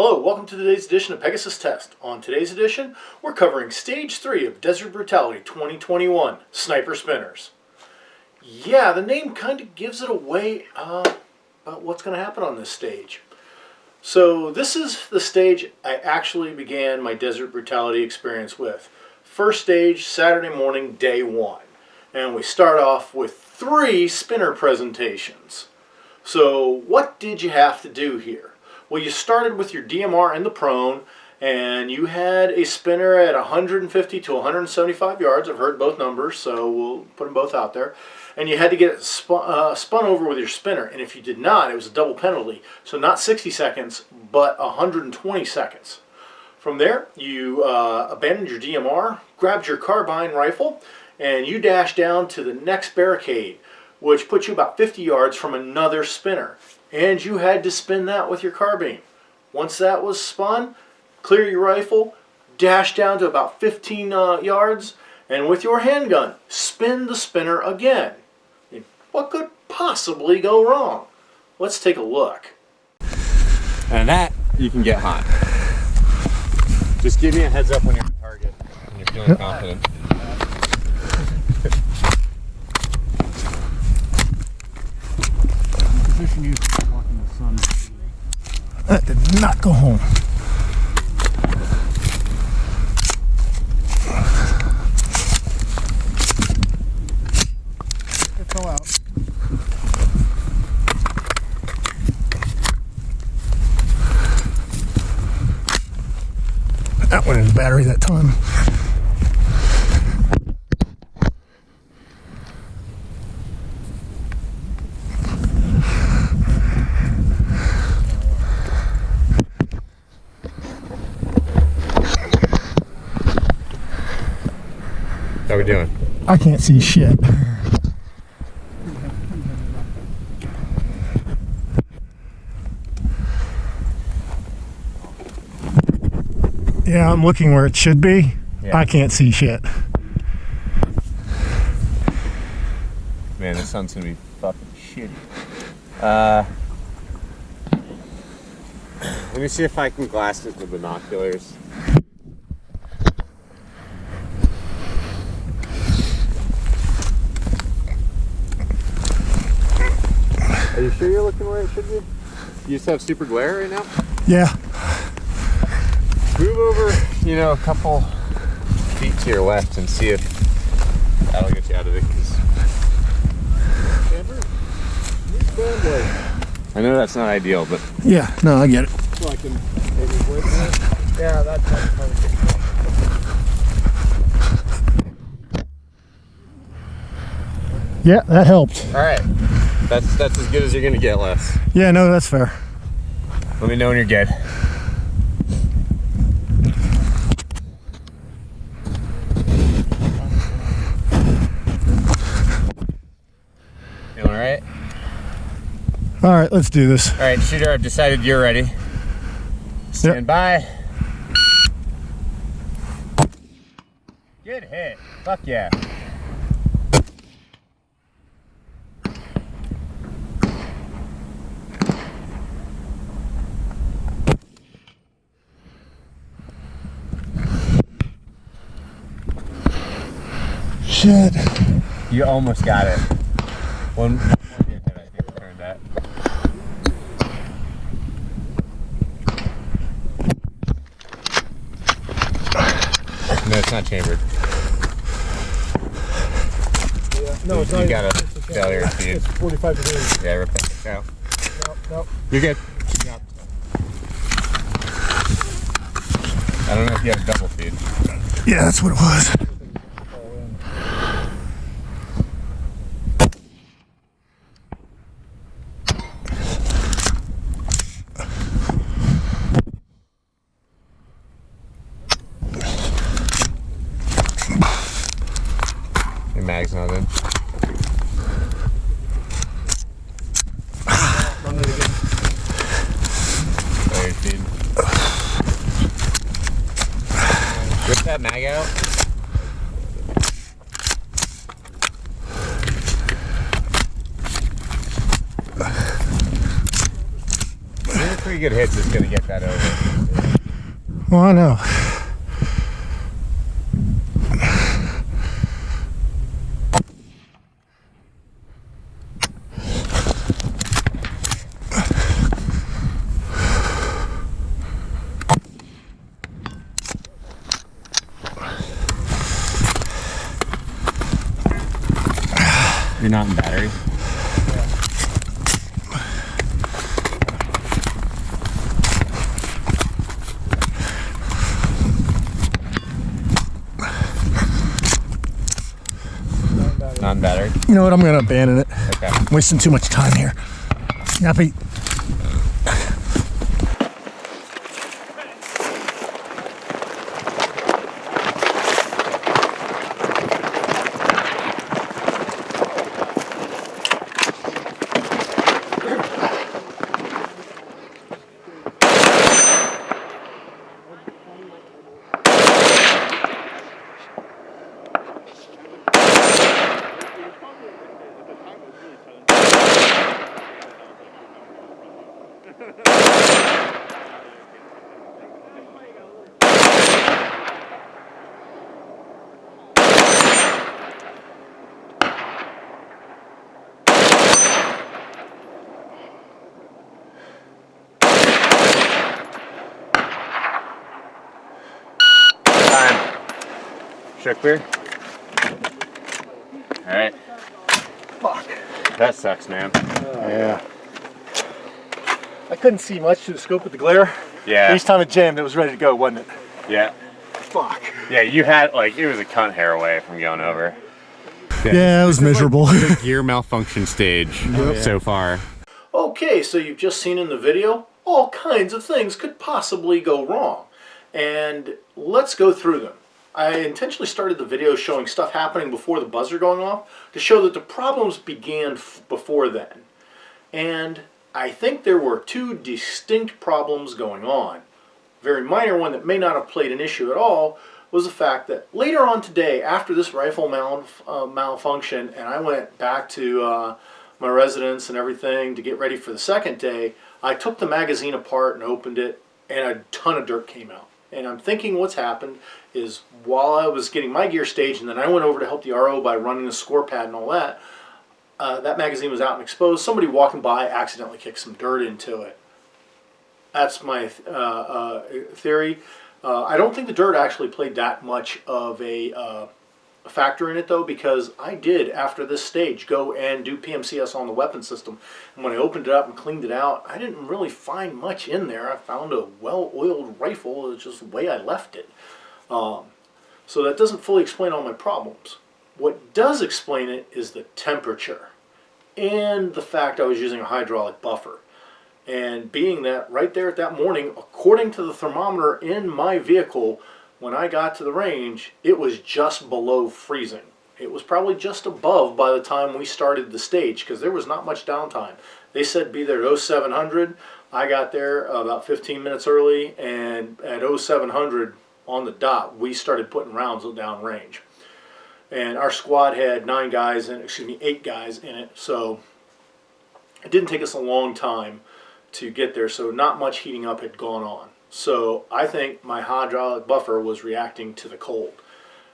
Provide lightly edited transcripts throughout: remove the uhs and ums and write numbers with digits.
Hello, welcome to today's edition of Pegasus Test. On today's edition, we're covering Stage 3 of Desert Brutality 2021, Sniper Spinners. Yeah, the name kind of gives it away about what's going to happen on this stage. So this is the stage I actually began my Desert Brutality experience with. First stage, Saturday morning, day 1. And we start off with 3 spinner presentations. So what did you have to do here? Well, you started with your DMR and the prone, and you had a spinner at 150 to 175 yards. I've heard both numbers, so we'll put them both out there. And you had to get it spun over with your spinner, and if you did not, it was a double penalty. So not 60 seconds, but 120 seconds. From there, you abandoned your DMR, grabbed your carbine rifle, and you dashed down to the next barricade, which put you about 50 yards from another spinner. And you had to spin that with your carbine. Once that was spun, clear your rifle, dash down to about 15 yards, and with your handgun, spin the spinner again. What could possibly go wrong? Let's take a look. And that, you can get hot. Just give me a heads up when you're on target and you're feeling confident. Position you blocking the sun. That did not go home. It fell out. That went in the battery that time. How we doing? I can't see shit. Yeah, I'm looking where it should be. Yeah. I can't see shit. Man, this sun's gonna be fucking shitty. Let me see if I can glass it with binoculars. Are you sure you're looking where it should be? You just have super glare right now? Yeah. Move over, a couple feet to your left and see if that'll get you out of it. I know that's not ideal, but yeah, no, I get it. So I can maybe avoid that. Yeah, that's probably good. Yeah, that helped. All right, that's as good as you're gonna get, Les. Yeah, no, that's fair. Let me know when you're good. Feeling all right? All right, let's do this. All right, shooter, I've decided you're ready. Stand by. Good hit. Fuck yeah. Shit. You almost got it. One more good hit, I think, returned that. No, it's not chambered. Yeah, no, it's not. You got a failure speed. It's 45 degrees. Yeah, rip it out. No. You're good. I don't know if you have a double feed. Yeah, that's what it was. Your mag's not in. Failure speed. Rip that mag out. pretty good hits is going to get that over. Well, I know. You're not in battery? Non-battery? You know what? I'm going to abandon it. Okay. I'm wasting too much time here. Happy. Check clear? Alright. Fuck. That sucks, man. Yeah. I couldn't see much through the scope of the glare. Yeah. Each time it jammed, it was ready to go, wasn't it? Yeah. Fuck. Yeah, you had, like, it was a cunt hair away from going over. Yeah, it was miserable. The gear malfunction stage so far. Okay, so you've just seen in the video, all kinds of things could possibly go wrong. And let's go through them. I intentionally started the video showing stuff happening before the buzzer going off to show that the problems began before then. And I think there were two distinct problems going on. A very minor one that may not have played an issue at all was the fact that later on today, after this rifle malfunction, and I went back to my residence and everything to get ready for the second day, I took the magazine apart and opened it, and a ton of dirt came out. And I'm thinking what's happened is while I was getting my gear staged, and then I went over to help the RO by running the score pad and all that, that magazine was out and exposed. Somebody walking by accidentally kicked some dirt into it. That's my theory. I don't think the dirt actually played that much of a factor in it, though, because I did, after this stage, go and do PMCS on the weapon system. And when I opened it up and cleaned it out, I didn't really find much in there. I found a well-oiled rifle. It's just the way I left it. So that doesn't fully explain all my problems. What does explain it is the temperature and the fact I was using a hydraulic buffer. And being that right there at that morning, according to the thermometer in my vehicle, when I got to the range, it was just below freezing. It was probably just above by the time we started the stage, because there was not much downtime. They said be there at 0700. I got there about 15 minutes early, and at 0700 on the dot, we started putting rounds down range. And our squad had 8 guys in it, so it didn't take us a long time to get there, so not much heating up had gone on. So I think my hydraulic buffer was reacting to the cold,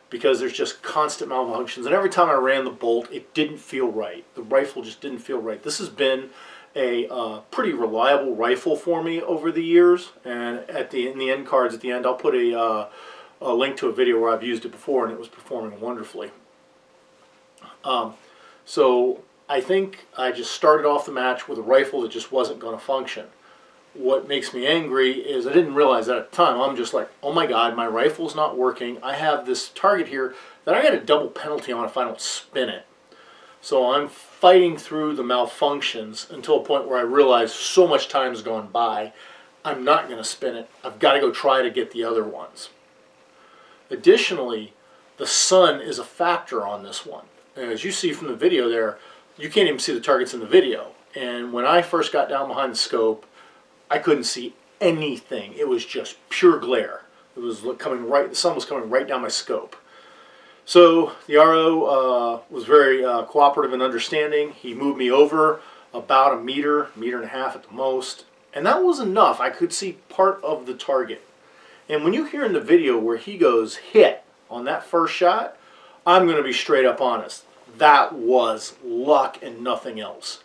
because there's just constant malfunctions, and every time I ran the bolt, it didn't feel right. The rifle just didn't feel right. This has been a pretty reliable rifle for me over the years, and in the end cards at the end, I'll put a link to a video where I've used it before, and it was performing wonderfully. So I think I just started off the match with a rifle that just wasn't going to function. What makes me angry is I didn't realize that at the time. I'm just like, oh my God, my rifle's not working. I have this target here that I got a double penalty on if I don't spin it. So I'm fighting through the malfunctions until a point where I realize so much time's gone by, I'm not going to spin it. I've got to go try to get the other ones. Additionally, the sun is a factor on this one. And as you see from the video there, you can't even see the targets in the video. And when I first got down behind the scope, I couldn't see anything. It was just pure glare. It was coming right. The sun was coming right down my scope. So the RO was very cooperative and understanding. He moved me over about a meter and a half at the most, and that was enough. I could see part of the target, And when you hear in the video where he goes hit on that first shot, I'm going to be straight up honest. That was luck and nothing else.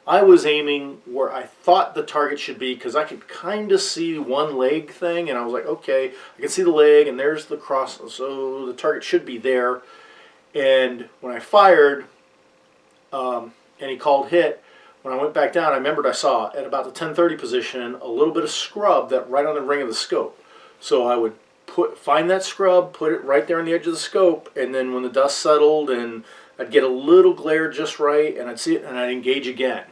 I was aiming where I thought the target should be because I could kind of see one leg thing, and I was like, okay, I can see the leg, and there's the cross, so the target should be there. And when I fired, and he called hit, when I went back down, I remembered I saw at about the 1030 position a little bit of scrub that right on the ring of the scope. So I would find that scrub, put it right there on the edge of the scope, and then when the dust settled and I'd get a little glare just right, and I'd see it, and I'd engage again,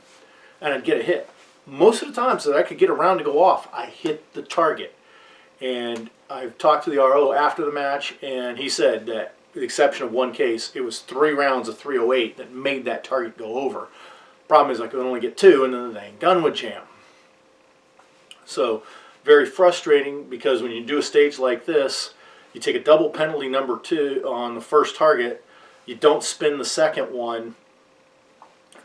and I'd get a hit. Most of the times that I could get around to go off, I hit the target. And I've talked to the RO after the match, and he said that, with the exception of one case, it was 3 rounds of .308 that made that target go over. Problem is I could only get 2, and then the dang gun would jam. So, very frustrating, because when you do a stage like this, you take a double penalty number 2 on the first target, you don't spin the second one,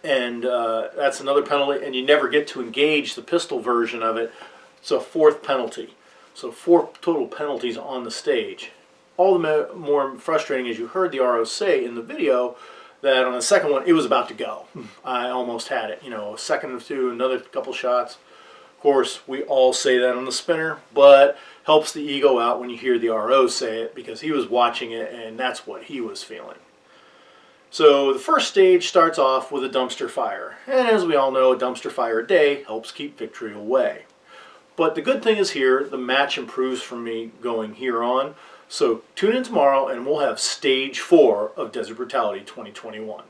and that's another penalty, and you never get to engage the pistol version of it. It's a 4th penalty. So 4 total penalties on the stage. All the more frustrating, as you heard the RO say in the video, that on the second one, it was about to go. I almost had it. You know, a second or two, another couple shots. Of course, we all say that on the spinner, but helps the ego out when you hear the RO say it, because he was watching it, and that's what he was feeling. So the first stage starts off with a dumpster fire. And as we all know, a dumpster fire a day helps keep victory away. But the good thing is here, the match improves for me going here on. So tune in tomorrow and we'll have stage 4 of Desert Brutality 2021.